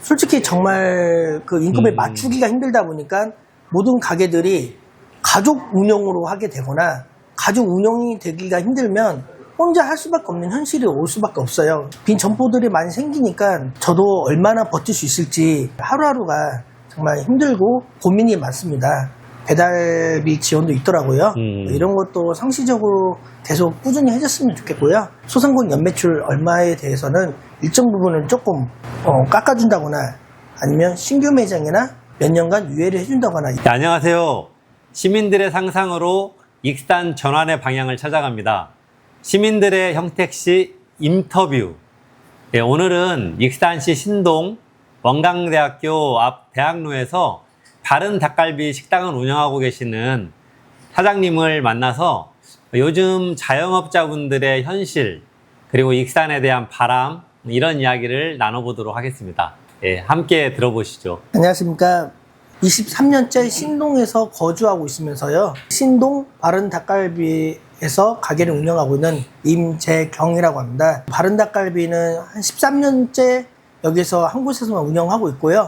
솔직히 정말 그 인건비 맞추기가 힘들다 보니까 모든 가게들이 가족 운영으로 하게 되거나 가족 운영이 되기가 힘들면 혼자 할 수밖에 없는 현실이 올 수밖에 없어요. 빈 점포들이 많이 생기니까 저도 얼마나 버틸 수 있을지 하루하루가 정말 힘들고 고민이 많습니다. 배달비 지원도 있더라고요. 이런 것도 상시적으로 계속 꾸준히 해줬으면 좋겠고요. 소상공인 연매출 얼마에 대해서는 일정 부분을 조금 깎아준다거나 아니면 신규 매장이나 몇 년간 유예를 해준다거나. 네, 안녕하세요. 시민들의 상상으로 익산 전환의 방향을 찾아갑니다. 시민들의 형택시 인터뷰. 네, 오늘은 익산시 신동 원광대학교 앞 대학로에서 바른 닭갈비 식당을 운영하고 계시는 사장님을 만나서 요즘 자영업자분들의 현실 그리고 익산에 대한 바람 이런 이야기를 나눠보도록 하겠습니다. 예, 함께 들어보시죠. 안녕하십니까. 23년째 신동에서 거주하고 있으면서요. 신동 바른 닭갈비에서 가게를 운영하고 있는 임재경이라고 합니다. 바른 닭갈비는 한 13년째 여기서 한 곳에서만 운영하고 있고요.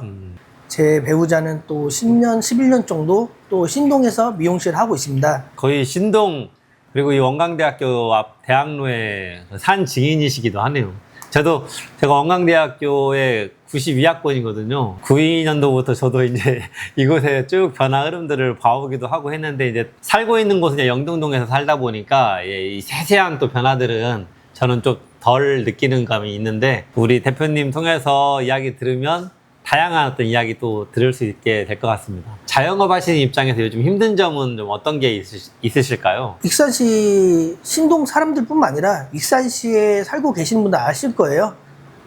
제 배우자는 또 10년, 11년 정도 또 신동에서 미용실을 하고 있습니다. 거의 신동 그리고 이 원광대학교 앞 대학로에 산 증인이시기도 하네요. 제가 원광대학교의 92학번이거든요. 92년도부터 저도 이제 이곳에 쭉 변화 흐름들을 봐오기도 하고 했는데, 이제 살고 있는 곳은 이제 영등동에서 살다 보니까 이 세세한 또 변화들은 저는 좀 덜 느끼는 감이 있는데, 우리 대표님 통해서 이야기 들으면 다양한 어떤 이야기 또 들을 수 있게 될 것 같습니다. 자영업 하시는 입장에서 요즘 힘든 점은 좀 어떤 게 있으실까요? 익산시 신동 사람들뿐만 아니라 익산시에 살고 계시는 분들 아실 거예요.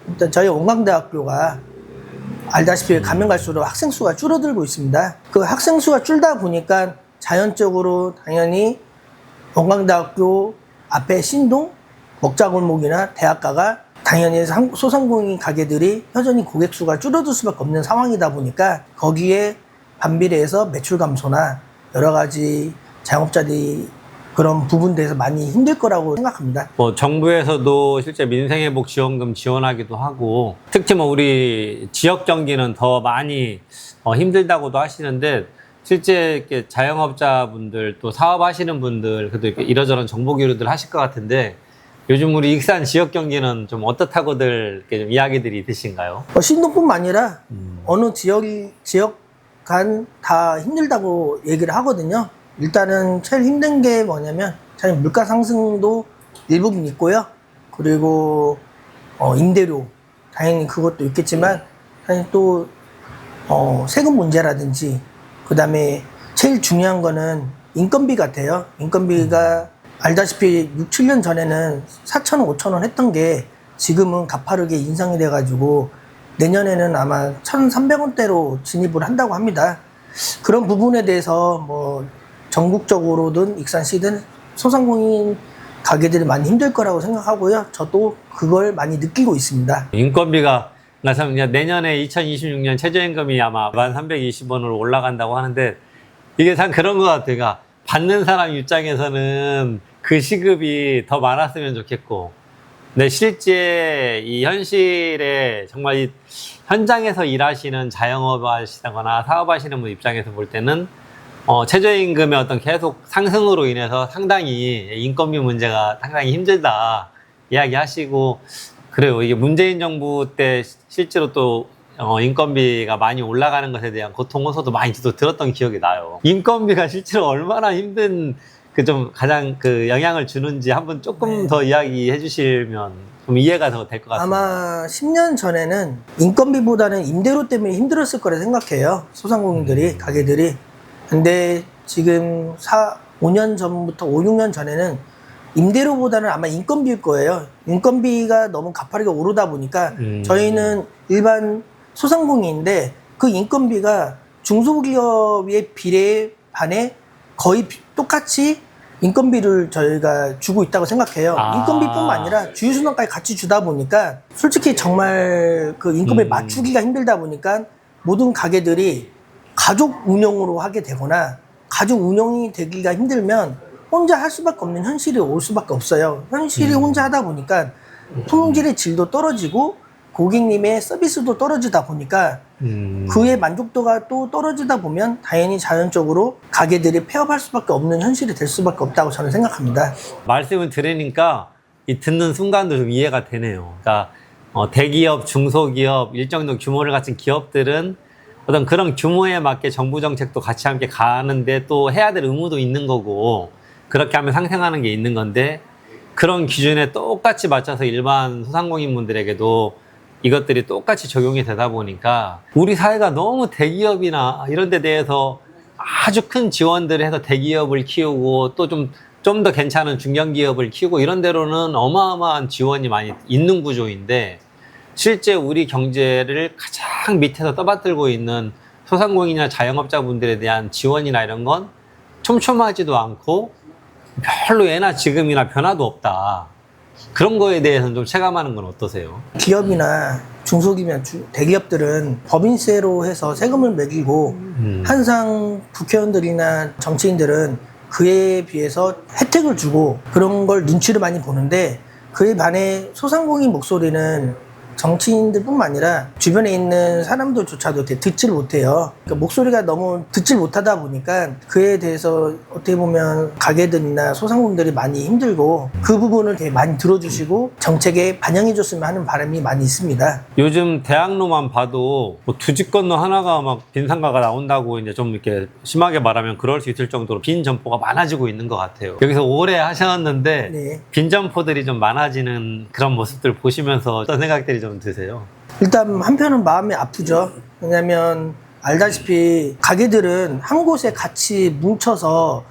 일단 저희 원광대학교가 알다시피 가면 갈수록 학생 수가 줄어들고 있습니다. 그 학생 수가 줄다 보니까 자연적으로 당연히 원광대학교 앞에 신동 먹자골목이나 대학가가 당연히 소상공인 가게들이 여전히 고객 수가 줄어들 수밖에 없는 상황이다 보니까 거기에 반비례해서 매출 감소나 여러 가지 자영업자들이 그런 부분들에서 많이 힘들 거라고 생각합니다. 정부에서도 실제 민생회복 지원금 지원하기도 하고, 특히 우리 지역 경기는 더 많이 힘들다고도 하시는데, 실제 이렇게 자영업자분들 또 사업하시는 분들 그래도 이렇게 이러저런 정보 교류들 하실 것 같은데, 요즘 우리 익산 지역 경기는 좀 어떻다고들 이렇게 좀 이야기들이 있으신가요? 신동뿐만 아니라 어느 지역 간 다 힘들다고 얘기를 하거든요. 일단은 제일 힘든 게 뭐냐면 당연히 물가 상승도 일부분 있고요. 그리고 임대료 당연히 그것도 있겠지만 당연히 또 세금 문제라든지 그 다음에 제일 중요한 거는 인건비 같아요. 인건비가 알다시피 6, 7년 전에는 4,000원, 5,000원 했던 게 지금은 가파르게 인상이 돼가지고 내년에는 아마 1,300원대로 진입을 한다고 합니다. 그런 부분에 대해서 전국적으로든 익산시든 소상공인 가게들이 많이 힘들 거라고 생각하고요. 저도 그걸 많이 느끼고 있습니다. 인건비가 내년에 2026년 최저임금이 아마 1,320원으로 올라간다고 하는데, 이게 참 그런 것 같아요. 그러니까 받는 사람 입장에서는 그 시급이 더 많았으면 좋겠고, 근데 실제 이 현실에 정말 이 현장에서 일하시는 자영업 하시거나 사업하시는 분 입장에서 볼 때는 최저임금의 어떤 계속 상승으로 인해서 상당히 인건비 문제가 상당히 힘들다 이야기하시고, 그래요. 이게 문재인 정부 때 실제로 또 인건비가 많이 올라가는 것에 대한 고통 호소도 많이 들었던 기억이 나요. 인건비가 실제로 얼마나 힘든 가장 영향을 주는지 한번 조금 더 이야기해 주시면 좀 이해가 더 될 것 같습니다. 아마 10년 전에는 인건비보다는 임대료 때문에 힘들었을 거라 생각해요. 소상공인들이, 가게들이. 근데 지금 5년 전부터 5, 6년 전에는 임대료보다는 아마 인건비일 거예요. 인건비가 너무 가파르게 오르다 보니까 저희는 일반 소상공인인데 그 인건비가 중소기업의 비례에 반해 거의 똑같이 인건비를 저희가 주고 있다고 생각해요. 인건비뿐만 아니라 주유수당까지 같이 주다 보니까 솔직히 정말 그 인건비 맞추기가 힘들다 보니까 모든 가게들이 가족 운영으로 하게 되거나 가족 운영이 되기가 힘들면 혼자 할 수밖에 없는 현실이 올 수밖에 없어요. 현실이 혼자 하다 보니까 품질의 질도 떨어지고 고객님의 서비스도 떨어지다 보니까 그의 만족도가 또 떨어지다 보면 당연히 자연적으로 가게들이 폐업할 수밖에 없는 현실이 될 수밖에 없다고 저는 생각합니다. 말씀을 들으니까 이 듣는 순간도 좀 이해가 되네요. 그러니까 대기업, 중소기업, 일정 정도 규모를 갖춘 기업들은 어떤 그런 규모에 맞게 정부 정책도 같이 함께 가는데 또 해야 될 의무도 있는 거고 그렇게 하면 상생하는 게 있는 건데 그런 기준에 똑같이 맞춰서 일반 소상공인분들에게도 이것들이 똑같이 적용이 되다 보니까 우리 사회가 너무 대기업이나 이런 데 대해서 아주 큰 지원들을 해서 대기업을 키우고 또 좀 더 괜찮은 중견기업을 키우고 이런 데로는 어마어마한 지원이 많이 있는 구조인데 실제 우리 경제를 가장 밑에서 떠받들고 있는 소상공인이나 자영업자분들에 대한 지원이나 이런 건 촘촘하지도 않고 별로 예나 지금이나 변화도 없다. 그런 거에 대해서는 좀 체감하는 건 어떠세요? 기업이나 중소기업이나 대기업들은 법인세로 해서 세금을 매기고 항상 국회의원들이나 정치인들은 그에 비해서 혜택을 주고 그런 걸 눈치를 많이 보는데 그에 반해 소상공인 목소리는 정치인들뿐만 아니라 주변에 있는 사람들조차도 듣지를 못해요. 그러니까 목소리가 너무 듣질 못하다 보니까 그에 대해서 어떻게 보면 가게들이나 소상공인들이 많이 힘들고 그 부분을 되게 많이 들어주시고 정책에 반영해줬으면 하는 바람이 많이 있습니다. 요즘 대학로만 봐도 뭐 두 집 건너 하나가 막 빈상가가 나온다고 이제 좀 이렇게 심하게 말하면 그럴 수 있을 정도로 빈 점포가 많아지고 있는 것 같아요. 여기서 오래 하셨는데 네. 빈 점포들이 좀 많아지는 그런 모습들 보시면서 어떤 생각들이 좀 드세요? 일단 한편은 마음이 아프죠. 왜냐면 알다시피 가게들은 한 곳에 같이 뭉쳐서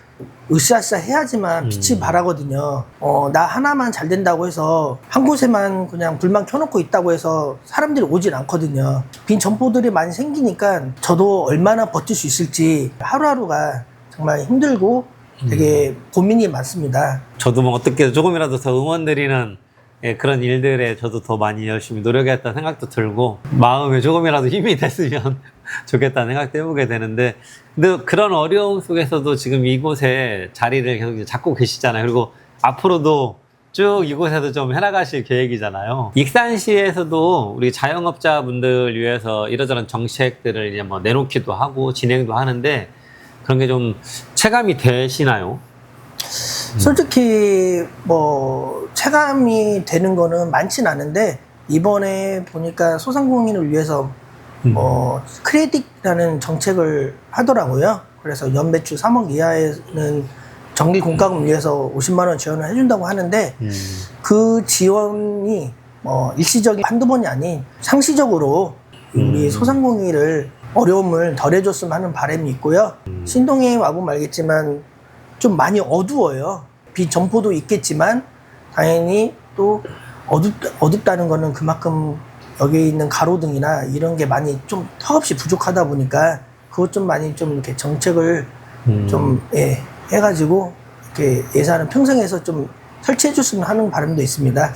으쌰으쌰 해야지만 빛이 발하거든요. 나 하나만 잘 된다고 해서 한 곳에만 그냥 불만 켜놓고 있다고 해서 사람들이 오질 않거든요. 빈 점포들이 많이 생기니까 저도 얼마나 버틸 수 있을지 하루하루가 정말 힘들고 되게 고민이 많습니다. 저도 뭐 어떻게 조금이라도 더 응원드리는 그런 일들에 저도 더 많이 열심히 노력했다는 생각도 들고 마음에 조금이라도 힘이 됐으면 좋겠다는 생각도 해보게 되는데 근데 그런 어려움 속에서도 지금 이곳에 자리를 계속 잡고 계시잖아요. 그리고 앞으로도 쭉 이곳에서 좀 해나가실 계획이잖아요. 익산시에서도 우리 자영업자분들 위해서 이러저런 정책들을 이제 뭐 내놓기도 하고 진행도 하는데 그런 게 좀 체감이 되시나요? 솔직히 뭐 체감이 되는 거는 많진 않은데 이번에 보니까 소상공인을 위해서 뭐 크레딧이라는 정책을 하더라고요. 그래서 연매출 3억 이하에는 정기 공과금 위해서 50만 원 지원을 해준다고 하는데 그 지원이 뭐 일시적인 한두 번이 아닌 상시적으로 우리 소상공인을 어려움을 덜해줬으면 하는 바람이 있고요. 신동에 와보면 알겠지만 좀 많이 어두워요. 빈 점포도 있겠지만 당연히 또 어둡다는 거는 그만큼 여기 있는 가로등이나 이런 게 많이 좀 턱없이 부족하다 보니까 그것 좀 많이 좀 이렇게 정책을 좀 해가지고 이렇게 예산을 평생에서 좀 설치해 줬으면 하는 바람도 있습니다.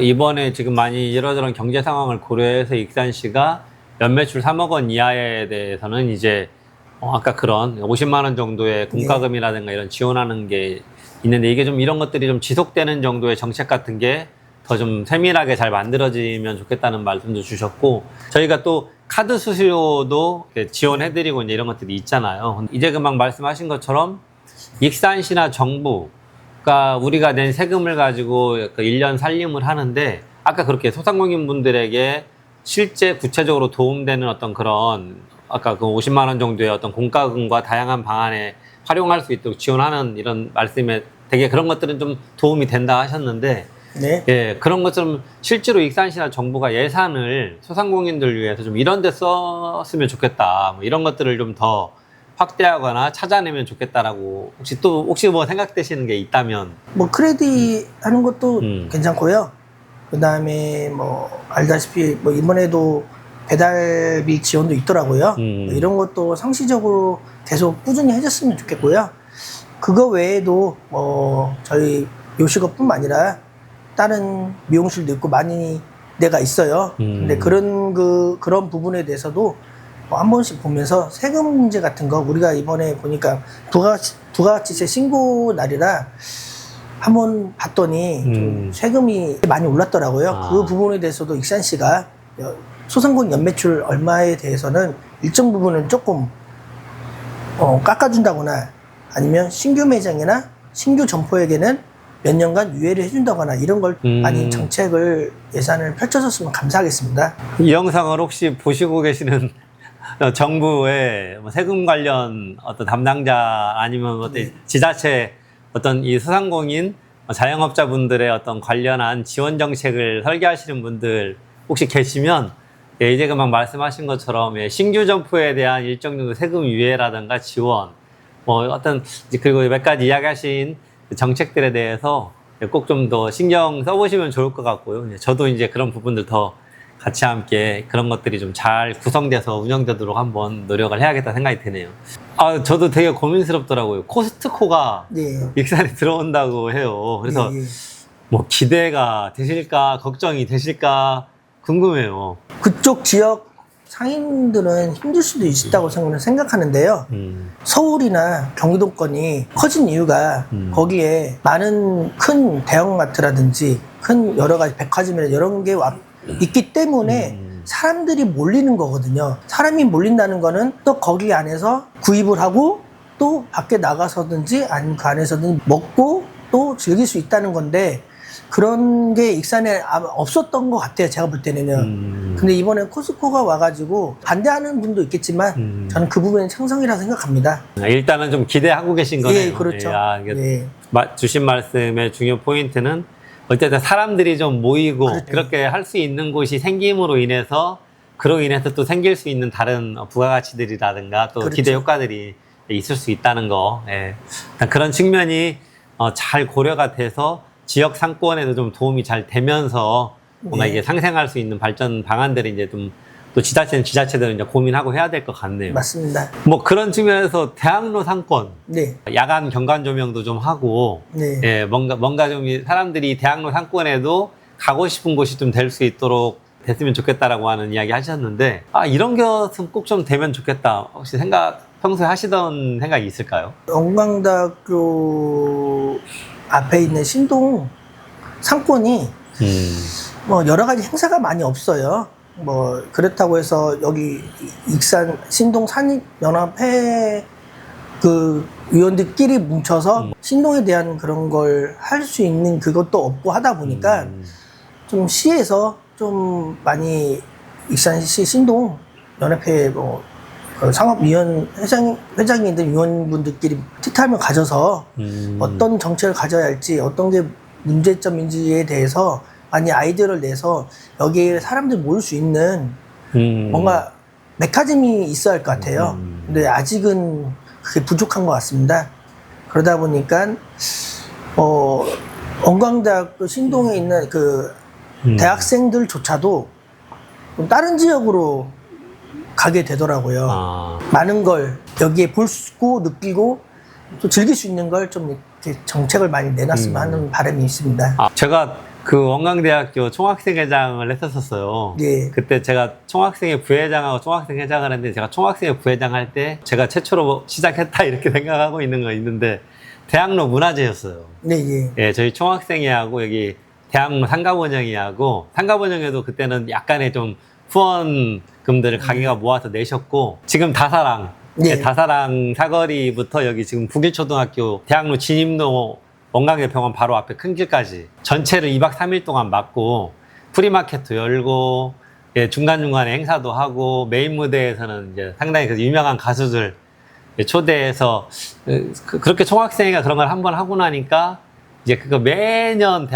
이번에 지금 많이 이러저런 경제 상황을 고려해서 익산시가 연매출 3억 원 이하에 대해서는 이제 아까 그런 50만 원 정도의 공과금이라든가 이런 지원하는 게 있는데 이게 좀 이런 것들이 좀 지속되는 정도의 정책 같은 게 더 좀 세밀하게 잘 만들어지면 좋겠다는 말씀도 주셨고 저희가 또 카드 수수료도 지원해드리고 이제 이런 것들이 있잖아요. 이제 금방 말씀하신 것처럼 익산시나 정부가 우리가 낸 세금을 가지고 1년 살림을 하는데 아까 그렇게 소상공인 분들에게 실제 구체적으로 도움되는 어떤 그런 아까 그 50만 원 정도의 어떤 공과금과 다양한 방안에 활용할 수 있도록 지원하는 이런 말씀에 되게 그런 것들은 좀 도움이 된다 하셨는데 네. 예, 그런 것처럼 실제로 익산시나 정부가 예산을 소상공인들 위해서 좀 이런 데 썼으면 좋겠다. 뭐 이런 것들을 좀 더 확대하거나 찾아내면 좋겠다라고 혹시 뭐 생각되시는 게 있다면 뭐 크레딧 하는 것도 괜찮고요. 그 다음에 뭐 알다시피 뭐 이번에도 배달비 지원도 있더라고요. 뭐 이런 것도 상시적으로 계속 꾸준히 해줬으면 좋겠고요. 그거 외에도 뭐 저희 요식업뿐만 아니라 다른 미용실도 있고 많이 데가 있어요. 근데 그런 부분에 대해서도 뭐 한 번씩 보면서 세금 문제 같은 거 우리가 이번에 보니까 부가가치세 신고 날이라 한번 봤더니 좀 세금이 많이 올랐더라고요. 그 부분에 대해서도 익산시가 소상공인 연매출 얼마에 대해서는 일정 부분은 조금 깎아준다거나 아니면 신규 매장이나 신규 점포에게는 몇 년간 유예를 해준다거나 이런 걸 많이 정책을 예산을 펼쳐줬으면 감사하겠습니다. 이 영상을 혹시 보시고 계시는 정부의 뭐 세금 관련 어떤 담당자 아니면 어떤 지자체 어떤 이 소상공인 자영업자분들의 어떤 관련한 지원 정책을 설계하시는 분들 혹시 계시면 이제 금방 말씀하신 것처럼 신규 점포에 대한 일정 정도 세금 유예라든가 지원 뭐 어떤 그리고 몇 가지 이야기하신 정책들에 대해서 꼭 좀 더 신경 써보시면 좋을 것 같고요. 저도 이제 그런 부분들 더 같이 함께 그런 것들이 좀 잘 구성돼서 운영되도록 한번 노력을 해야겠다 생각이 드네요. 저도 되게 고민스럽더라고요. 코스트코가 네. 익산에 들어온다고 해요. 그래서 예, 예. 뭐 기대가 되실까 걱정이 되실까 궁금해요. 그쪽 지역 상인들은 힘들 수도 있다고 생각하는데요. 서울이나 경기도권이 커진 이유가 거기에 많은 큰 대형마트라든지 큰 여러 가지 백화점이나 이런 게 있기 때문에 사람들이 몰리는 거거든요. 사람이 몰린다는 거는 또 거기 안에서 구입을 하고 또 밖에 나가서든지 아니면 그 안에서든지 먹고 또 즐길 수 있다는 건데 그런 게 익산에 아마 없었던 것 같아요. 제가 볼 때는요. 근데 이번에 코스코가 와가지고 반대하는 분도 있겠지만 저는 그 부분은 창성이라 생각합니다. 일단은 좀 기대하고 계신 거네요. 예, 그렇죠. 이게 예. 주신 말씀의 중요 포인트는 어쨌든 사람들이 좀 모이고 그렇죠. 그렇게 할 수 있는 곳이 생김으로 인해서 그로 인해서 또 생길 수 있는 다른 부가가치들이라든가 또 그렇죠. 기대 효과들이 있을 수 있다는 거. 예. 그런 측면이 잘 고려가 돼서 지역 상권에도 좀 도움이 잘 되면서 뭔가 네. 이게 상생할 수 있는 발전 방안들이 이제 좀 또 지자체들은 이제 고민하고 해야 될 것 같네요. 맞습니다. 뭐 그런 측면에서 대학로 상권, 네. 야간 경관 조명도 좀 하고, 네. 예, 뭔가 좀 사람들이 대학로 상권에도 가고 싶은 곳이 좀 될 수 있도록 됐으면 좋겠다라고 하는 이야기 하셨는데, 이런 것은 꼭 좀 되면 좋겠다. 혹시 평소에 하시던 생각이 있을까요? 영광대학교 앞에 있는 신동 상권이 뭐 여러 가지 행사가 많이 없어요. 뭐 그렇다고 해서 여기 익산 신동 산입연합회 그 위원들끼리 뭉쳐서 신동에 대한 그런 걸 할 수 있는 그것도 없고 하다 보니까 좀 시에서 좀 많이 익산시 신동 연합회 그 상업위원 회장이든 위원분들끼리 티타임을 가져서 어떤 정책을 가져야 할지 어떤 게 문제점인지에 대해서 많이 아이디어를 내서 여기에 사람들이 모일 수 있는 뭔가 메커니즘이 있어야 할 것 같아요. 근데 아직은 그게 부족한 것 같습니다. 그러다 보니까 원광대학교 신동에 있는 그 대학생들조차도 좀 다른 지역으로 가게 되더라고요. 많은 걸 여기에 볼 수 있고 느끼고 또 즐길 수 있는 걸 좀 이렇게 정책을 많이 내놨으면 하는 바람이 있습니다. 제가 그 원광대학교 총학생회장을 했었어요. 예. 그때 제가 총학생회 부회장하고 총학생회장을 했는데 제가 총학생회 부회장 할 때 제가 최초로 시작했다 이렇게 생각하고 있는 거 있는데 대학로 문화제였어요. 네, 예. 예, 저희 총학생회하고 여기 대학로 상가번영회하고 상가번영회도 그때는 약간의 좀 후원금들을 가게가 모아서 내셨고 지금 다사랑 네. 다사랑 사거리부터 여기 지금 북일초등학교 대학로 진입로 원광대 병원 바로 앞에 큰 길까지 전체를 2박 3일 동안 막고 프리마켓도 열고 중간중간에 행사도 하고 메인 무대에서는 이제 상당히 그 유명한 가수들 초대해서 그렇게 총학생회가 그런 걸 한번 하고 나니까 이제 그거 매년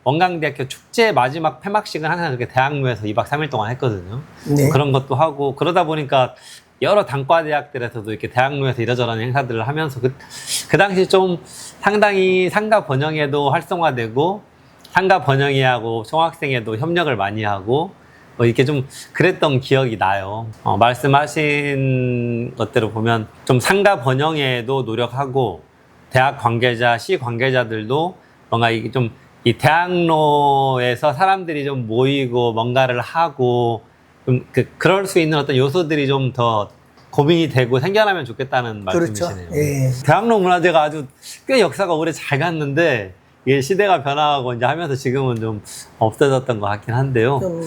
원광대학교 축제 마지막 폐막식은 항상 그렇게 대학로에서 2박 3일 동안 했거든요. 네. 그런 것도 하고 그러다 보니까 여러 단과 대학들에서도 이렇게 대학로에서 이러저런 행사들을 하면서 그 당시 좀 상당히 상가 번영회도 활성화되고 상가 번영회하고 총학생회도 협력을 많이 하고 이렇게 좀 그랬던 기억이 나요. 말씀하신 것대로 보면 좀 상가 번영회도 노력하고 대학 관계자, 시 관계자들도 뭔가 이게 좀 이 대학로에서 사람들이 좀 모이고 뭔가를 하고 좀 그럴 수 있는 어떤 요소들이 좀 더 고민이 되고 생겨나면 좋겠다는 그렇죠. 말씀이시네요. 예. 대학로 문화제가 아주 꽤 역사가 오래 잘 갔는데 이게 시대가 변화하고 이제 하면서 지금은 좀 없어졌던 것 같긴 한데요. 좀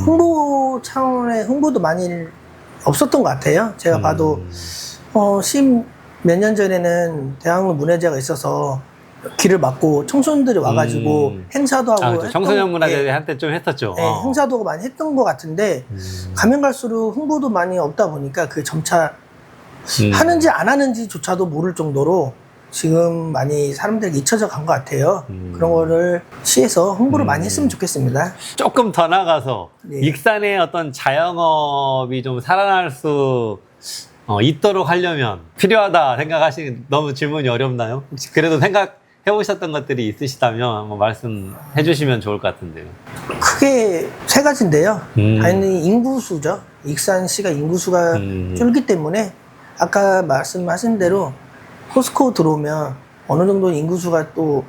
홍보 차원의 홍보도 많이 없었던 것 같아요. 제가 봐도 10몇 년 전에는 대학로 문화제가 있어서 길을 막고 청소년들이 와가지고 행사도 하고 그렇죠. 청소년 문화제 예, 한때 좀 했었죠. 예, 행사도 많이 했던 것 같은데 가면 갈수록 홍보도 많이 없다 보니까 그 점차 하는지 안 하는지조차도 모를 정도로 지금 많이 사람들에게 잊혀져 간 것 같아요. 그런 거를 시에서 홍보를 많이 했으면 좋겠습니다. 조금 더 나가서 네. 익산의 어떤 자영업이 좀 살아날 수 있도록 하려면 필요하다 생각하시는, 너무 질문이 어렵나요? 혹시 그래도 생각해 보셨던 것들이 있으시다면 한번 말씀해 주시면 좋을 것 같은데요. 크게 세 가지인데요. 당연히 인구수죠. 익산시가 인구수가 줄기 때문에 아까 말씀하신 대로 포스코 들어오면 어느 정도 인구수가 또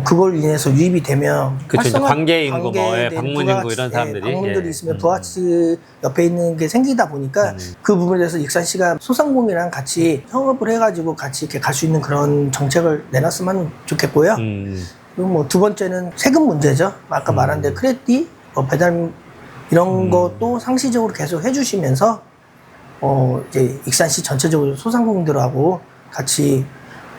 그걸 인해서 유입이 되면 그쵸, 이제 관계 인구, 관계된 방문 인구 부가가치, 이런 사람들이, 방문들이 예. 있으면 부가가치 옆에 있는 게 생기다 보니까 그 부분에 대해서 익산시가 소상공인이랑 같이 협업을 해가지고 같이 이렇게 갈 수 있는 그런 정책을 내놨으면 좋겠고요. 그리고 뭐 두 번째는 세금 문제죠. 아까 말한 대로 크레딧, 배달 이런 것도 상시적으로 계속 해주시면서 이제 익산시 전체적으로 소상공인들하고 같이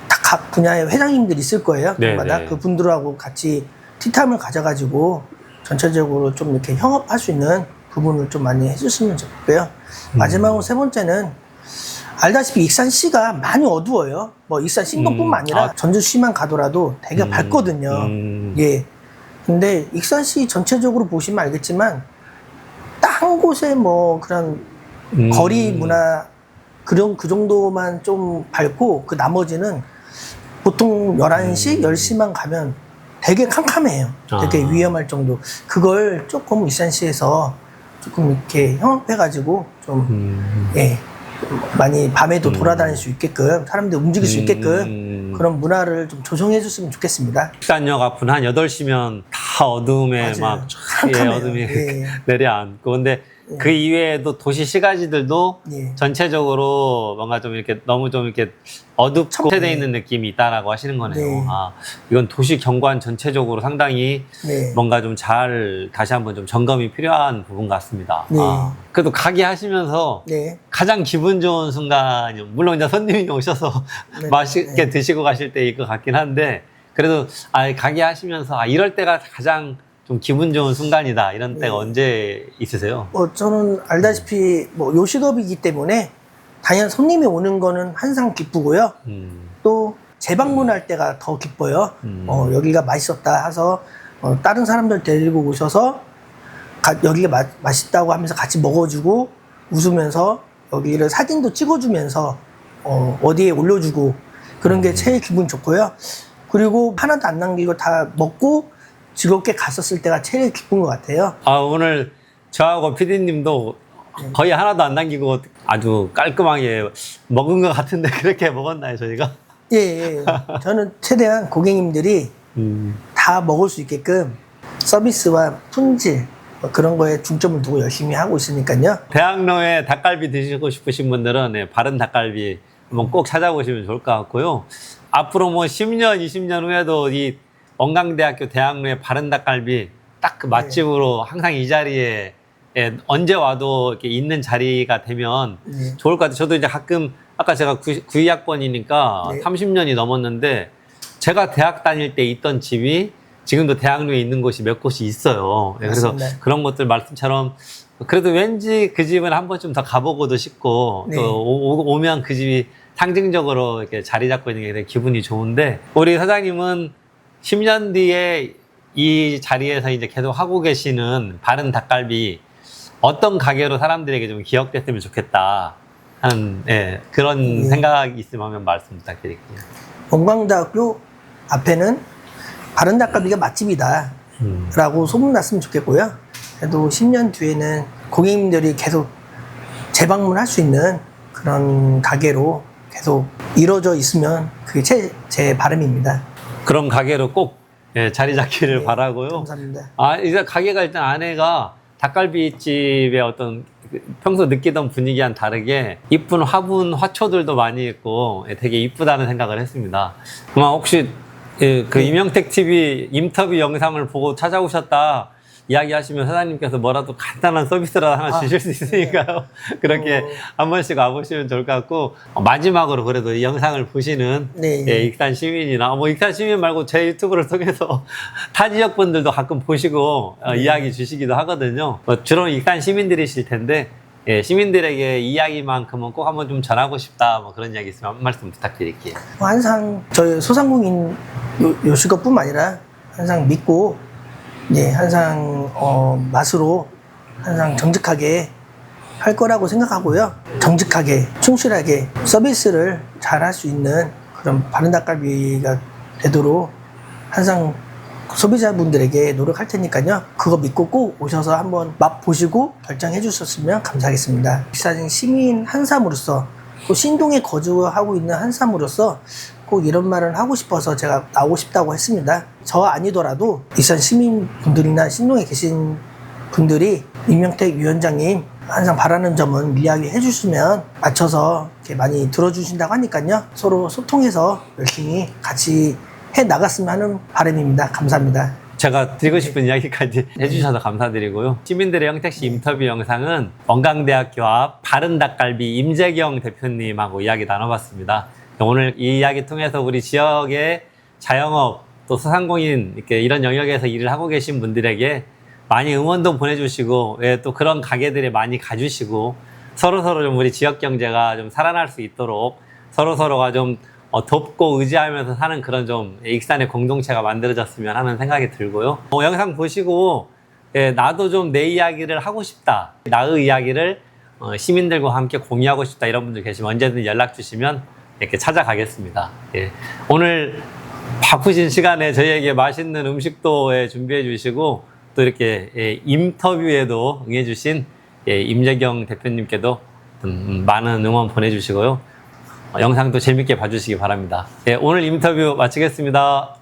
각 분야의 회장님들이 있을 거예요. 네, 그마다 네. 그 분들하고 같이 티타임을 가져가지고 전체적으로 좀 이렇게 협업할 수 있는 부분을 좀 많이 해줬으면 좋겠고요. 마지막으로 세 번째는 알다시피 익산시가 많이 어두워요. 뭐 익산시 인근뿐만 아니라 전주시만 가더라도 되게 밝거든요. 예. 근데 익산시 전체적으로 보시면 알겠지만 딱 한 곳에 뭐 그런 거리 문화 그 정도만 좀 밝고 그 나머지는 보통 11시, 10시만 가면 되게 캄캄해요. 되게 위험할 정도. 그걸 조금 익산시에서 조금 이렇게 형업해가지고 좀, 예, 많이 밤에도 돌아다닐 수 있게끔, 사람들 움직일 수 있게끔 그런 문화를 좀 조성해 줬으면 좋겠습니다. 익산역 앞은 한 8시면 다 어둠에 맞아요. 막 캄캄해요. 어둠이 예. 내려앉고. 근데 그 이외에도 도시 시가지들도 예. 전체적으로 뭔가 좀 이렇게 너무 좀 이렇게 어둡고 돼 있는 느낌이 있다라고 하시는 거네요. 네. 이건 도시 경관 전체적으로 상당히 네. 뭔가 좀 잘 다시 한번 좀 점검이 필요한 부분 같습니다. 네. 그래도 가게 하시면서 네. 가장 기분 좋은 순간이, 물론 이제 손님이 오셔서 네. 맛있게 드시고 가실 때일 것 같긴 한데, 그래도 가게 하시면서 이럴 때가 가장 좀 기분 좋은 순간이다, 이런 때가 언제 있으세요? 저는 알다시피 뭐 요식업이기 때문에 당연 손님이 오는 거는 항상 기쁘고요. 또 재방문할 때가 더 기뻐요. 여기가 맛있었다 해서 다른 사람들 데리고 오셔서 여기가 맛있다고 하면서 같이 먹어주고 웃으면서 여기를 사진도 찍어주면서 어디에 올려주고 그런 게 제일 기분 좋고요. 그리고 하나도 안 남기고 다 먹고 즐겁게 갔었을 때가 제일 기쁜 것 같아요. 오늘 저하고 PD님도 거의 하나도 안 남기고 아주 깔끔하게 먹은 것 같은데, 그렇게 먹었나요, 저희가? 예. 저는 최대한 고객님들이 다 먹을 수 있게끔 서비스와 품질 그런 거에 중점을 두고 열심히 하고 있으니까요. 대학로에 닭갈비 드시고 싶으신 분들은 바른 닭갈비 한번 꼭 찾아보시면 좋을 것 같고요. 앞으로 뭐 10년, 20년 후에도 이 원광대학교 대학로의 바른 닭갈비 딱 그 맛집으로 항상 이 자리에 언제 와도 이렇게 있는 자리가 되면 좋을 것 같아요. 저도 이제 가끔, 아까 제가 92학번이니까 30년이 넘었는데, 제가 대학 다닐 때 있던 집이 지금도 대학로에 있는 곳이 몇 곳이 있어요. 그래서 맞습니다. 그런 것들 말씀처럼 그래도 왠지 그 집은 한 번쯤 더 가보고도 싶고, 또 오면 그 집이 상징적으로 이렇게 자리 잡고 있는 게 되게 기분이 좋은데, 우리 사장님은 10년 뒤에 이 자리에서 이제 계속 하고 계시는 바른 닭갈비, 어떤 가게로 사람들에게 좀 기억됐으면 좋겠다 하는 그런 생각이 있으면 한번 말씀 부탁드릴게요. 원광대학교 앞에는 바른 닭갈비가 맛집이다 라고 소문났으면 좋겠고요. 그래도 10년 뒤에는 고객님들이 계속 재방문할 수 있는 그런 가게로 계속 이루어져 있으면 그게 제 바람입니다. 그런 가게로 꼭 자리 잡기를 바라고요. 감사합니다. 이제 가게가 일단 안에가 닭갈비집의 어떤 평소 느끼던 분위기와는 다르게 이쁜 화분, 화초들도 많이 있고 되게 이쁘다는 생각을 했습니다. 그럼 혹시 예, 그 임영택 TV 인터뷰 영상을 보고 찾아오셨다 이야기하시면 사장님께서 뭐라도 간단한 서비스라도 하나 주실 수 있으니까요. 그렇게 한 번씩 와보시면 좋을 것 같고, 마지막으로 그래도 이 영상을 보시는 네. 예, 익산 시민이나 뭐 익산 시민 말고 제 유튜브를 통해서 타 지역 분들도 가끔 보시고 이야기 주시기도 하거든요. 주로 익산 시민들이실 텐데 예, 시민들에게 이야기만큼은 꼭 한번 좀 전하고 싶다 뭐 그런 이야기 있으면 한 말씀 부탁드릴게요. 항상 저희 소상공인 요식업뿐만 아니라 항상 믿고 항상 맛으로 항상 정직하게 할 거라고 생각하고요. 정직하게 충실하게 서비스를 잘 할 수 있는 그런 바른 닭갈비가 되도록 항상 소비자분들에게 노력할 테니까요. 그거 믿고 꼭 오셔서 한번 맛보시고 결정해 주셨으면 감사하겠습니다. 익산 시민 한삼으로서 또 신동에 거주하고 있는 한삼으로서 꼭 이런 말을 하고 싶어서 제가 나오고 싶다고 했습니다. 저 아니더라도 익산 시민분들이나 신동에 계신 분들이 임명택 위원장님 항상 바라는 점은 이야기해 주시면 맞춰서 이렇게 많이 들어주신다고 하니까요. 서로 소통해서 열심히 같이 해 나갔으면 하는 바람입니다. 감사합니다. 제가 드리고 싶은 이야기까지 해주셔서 감사드리고요. 시민들의 영택씨 인터뷰 영상은 원광대학교 앞 바른닭갈비 임재경 대표님하고 이야기 나눠봤습니다. 오늘 이 이야기 통해서 우리 지역의 자영업 또 소상공인 이렇게 이런 영역에서 일을 하고 계신 분들에게 많이 응원도 보내주시고 또 그런 가게들에 많이 가주시고 서로서로 좀 우리 지역 경제가 좀 살아날 수 있도록 서로서로가 좀 돕고 의지하면서 사는 그런 좀 익산의 공동체가 만들어졌으면 하는 생각이 들고요. 영상 보시고 나도 좀 내 이야기를 하고 싶다. 나의 이야기를 시민들과 함께 공유하고 싶다. 이런 분들 계시면 언제든 연락 주시면 이렇게 찾아가겠습니다. 오늘 바쁘신 시간에 저희에게 맛있는 음식도 준비해 주시고 또 이렇게 인터뷰에도 응해 주신 임재경 대표님께도 많은 응원 보내주시고요. 영상도 재밌게 봐주시기 바랍니다. 오늘 인터뷰 마치겠습니다.